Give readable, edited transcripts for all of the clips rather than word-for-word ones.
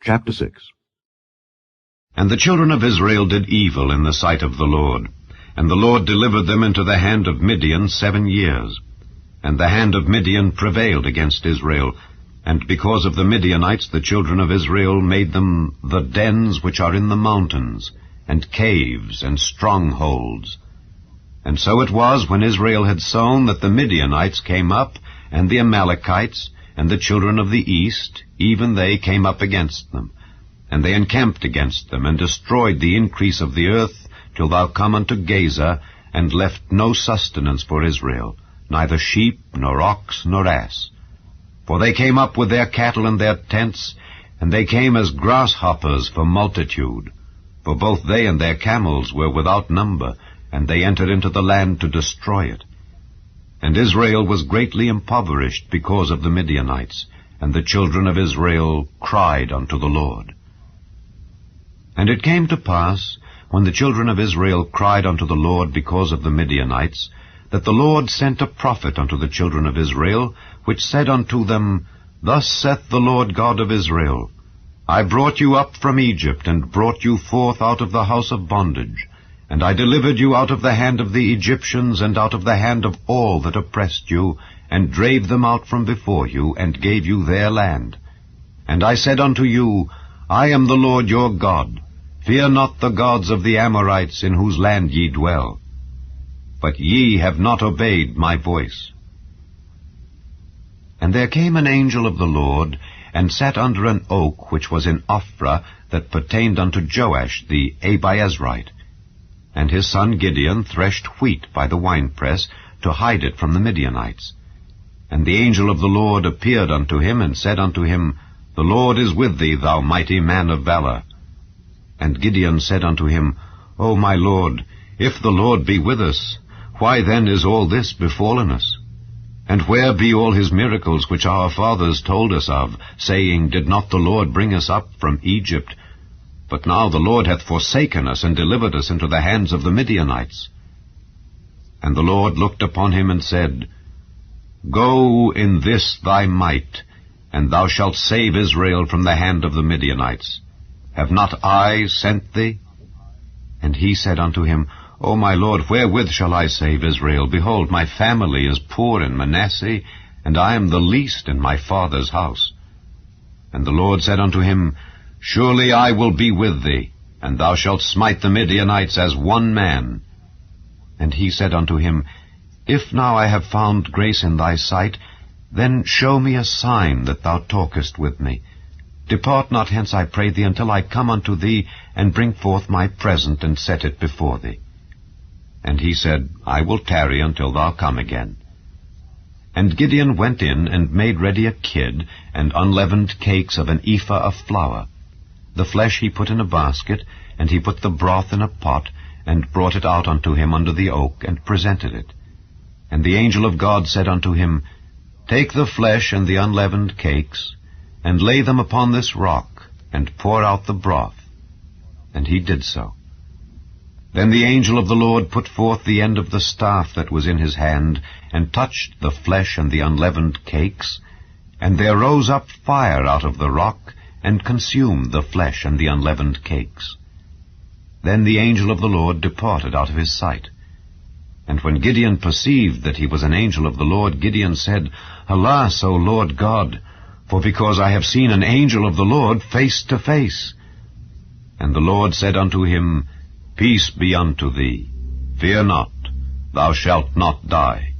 Chapter 6. And the children of Israel did evil in the sight of the Lord, and the Lord delivered them into the hand of Midian 7 years. And the hand of Midian prevailed against Israel, and because of the Midianites the children of Israel made them the dens which are in the mountains, and caves, and strongholds. And so it was, when Israel had sown, that the Midianites came up, and the Amalekites, and the children of the east, even they came up against them. And they encamped against them, and destroyed the increase of the earth, till thou come unto Gaza, and left no sustenance for Israel, neither sheep, nor ox, nor ass. For they came up with their cattle and their tents, and they came as grasshoppers for multitude. For both they and their camels were without number, and they entered into the land to destroy it. And Israel was greatly impoverished because of the Midianites, and the children of Israel cried unto the Lord. And it came to pass, when the children of Israel cried unto the Lord because of the Midianites, that the Lord sent a prophet unto the children of Israel, which said unto them, Thus saith the Lord God of Israel, I brought you up from Egypt, and brought you forth out of the house of bondage. And I delivered you out of the hand of the Egyptians, and out of the hand of all that oppressed you, and drave them out from before you, and gave you their land. And I said unto you, I am the Lord your God. Fear not the gods of the Amorites, in whose land ye dwell. But ye have not obeyed my voice. And there came an angel of the Lord, and sat under an oak which was in Ophrah, that pertained unto Joash the Abiezrite. And his son Gideon threshed wheat by the winepress, to hide it from the Midianites. And the angel of the Lord appeared unto him, and said unto him, The Lord is with thee, thou mighty man of valor. And Gideon said unto him, O my Lord, if the Lord be with us, why then is all this befallen us? And where be all his miracles which our fathers told us of, saying, Did not the Lord bring us up from Egypt? But now the Lord hath forsaken us, and delivered us into the hands of the Midianites. And the Lord looked upon him, and said, Go in this thy might, and thou shalt save Israel from the hand of the Midianites. Have not I sent thee? And he said unto him, O my Lord, wherewith shall I save Israel? Behold, my family is poor in Manasseh, and I am the least in my father's house. And the Lord said unto him, Surely I will be with thee, and thou shalt smite the Midianites as one man. And he said unto him, If now I have found grace in thy sight, then show me a sign that thou talkest with me. Depart not hence, I pray thee, until I come unto thee, and bring forth my present, and set it before thee. And he said, I will tarry until thou come again. And Gideon went in, and made ready a kid, and unleavened cakes of an ephah of flour. The flesh he put in a basket, and he put the broth in a pot, and brought it out unto him under the oak, and presented it. And the angel of God said unto him, Take the flesh and the unleavened cakes, and lay them upon this rock, and pour out the broth. And he did so. Then the angel of the Lord put forth the end of the staff that was in his hand, and touched the flesh and the unleavened cakes, and there rose up fire out of the rock, and consumed the flesh and the unleavened cakes. Then the angel of the Lord departed out of his sight. And when Gideon perceived that he was an angel of the Lord, Gideon said, Alas, O Lord God, for because I have seen an angel of the Lord face to face. And the Lord said unto him, Peace be unto thee. Fear not, thou shalt not die.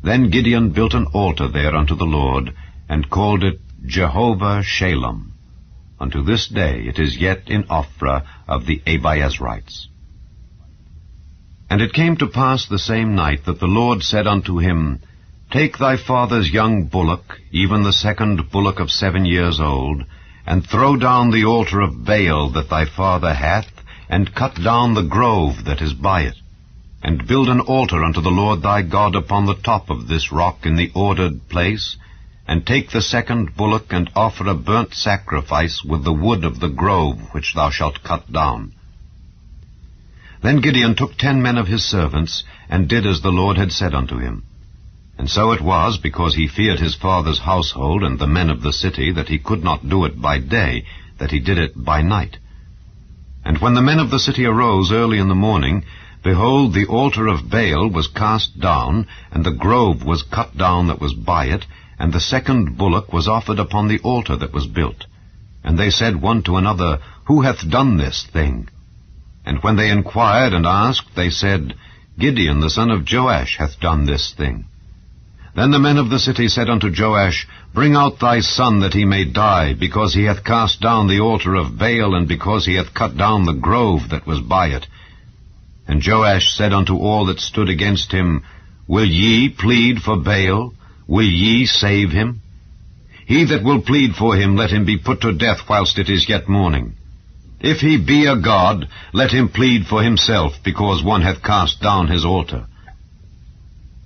Then Gideon built an altar there unto the Lord, and called it Jehovah Shalom. Unto this day it is yet in Ophrah of the Abiezrites. And it came to pass the same night that the Lord said unto him, Take thy father's young bullock, even the second bullock of 7 years old, and throw down the altar of Baal that thy father hath, and cut down the grove that is by it, and build an altar unto the Lord thy God upon the top of this rock in the ordered place, and take the second bullock, and offer a burnt sacrifice with the wood of the grove which thou shalt cut down. Then Gideon took 10 men of his servants, and did as the Lord had said unto him. And so it was, because he feared his father's household and the men of the city, that he could not do it by day, that he did it by night. And when the men of the city arose early in the morning, behold, the altar of Baal was cast down, and the grove was cut down that was by it, and the second bullock was offered upon the altar that was built. And they said one to another, Who hath done this thing? And when they inquired and asked, they said, Gideon the son of Joash hath done this thing. Then the men of the city said unto Joash, Bring out thy son that he may die, because he hath cast down the altar of Baal, and because he hath cut down the grove that was by it. And Joash said unto all that stood against him, Will ye plead for Baal? Will ye save him? He that will plead for him, let him be put to death whilst it is yet morning. If he be a god, let him plead for himself, because one hath cast down his altar.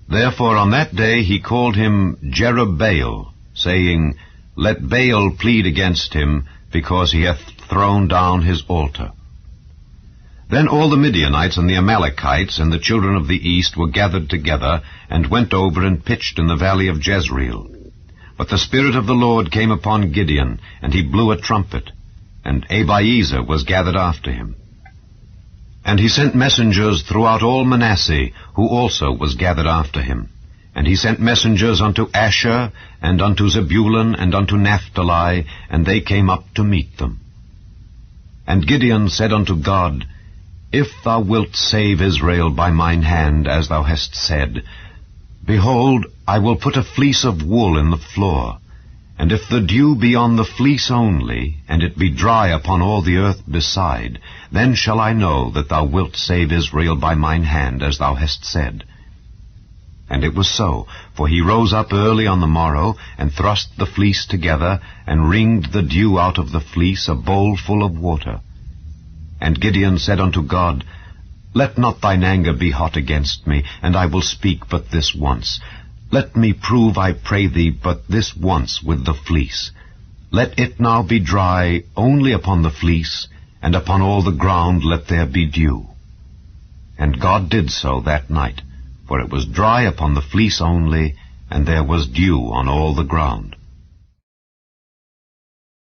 Therefore on that day he called him Jerubbaal, saying, Let Baal plead against him, because he hath thrown down his altar. Then all the Midianites and the Amalekites and the children of the east were gathered together, and went over and pitched in the valley of Jezreel. But the Spirit of the Lord came upon Gideon, and he blew a trumpet, and Abiezer was gathered after him. And he sent messengers throughout all Manasseh, who also was gathered after him. And he sent messengers unto Asher, and unto Zebulun, and unto Naphtali, and they came up to meet them. And Gideon said unto God, If thou wilt save Israel by mine hand, as thou hast said, behold, I will put a fleece of wool in the floor, and if the dew be on the fleece only, and it be dry upon all the earth beside, then shall I know that thou wilt save Israel by mine hand, as thou hast said. And it was so, for he rose up early on the morrow, and thrust the fleece together, and wringed the dew out of the fleece, a bowl full of water. And Gideon said unto God, Let not thine anger be hot against me, and I will speak but this once. Let me prove, I pray thee, but this once with the fleece. Let it now be dry only upon the fleece, and upon all the ground let there be dew. And God did so that night, for it was dry upon the fleece only, and there was dew on all the ground.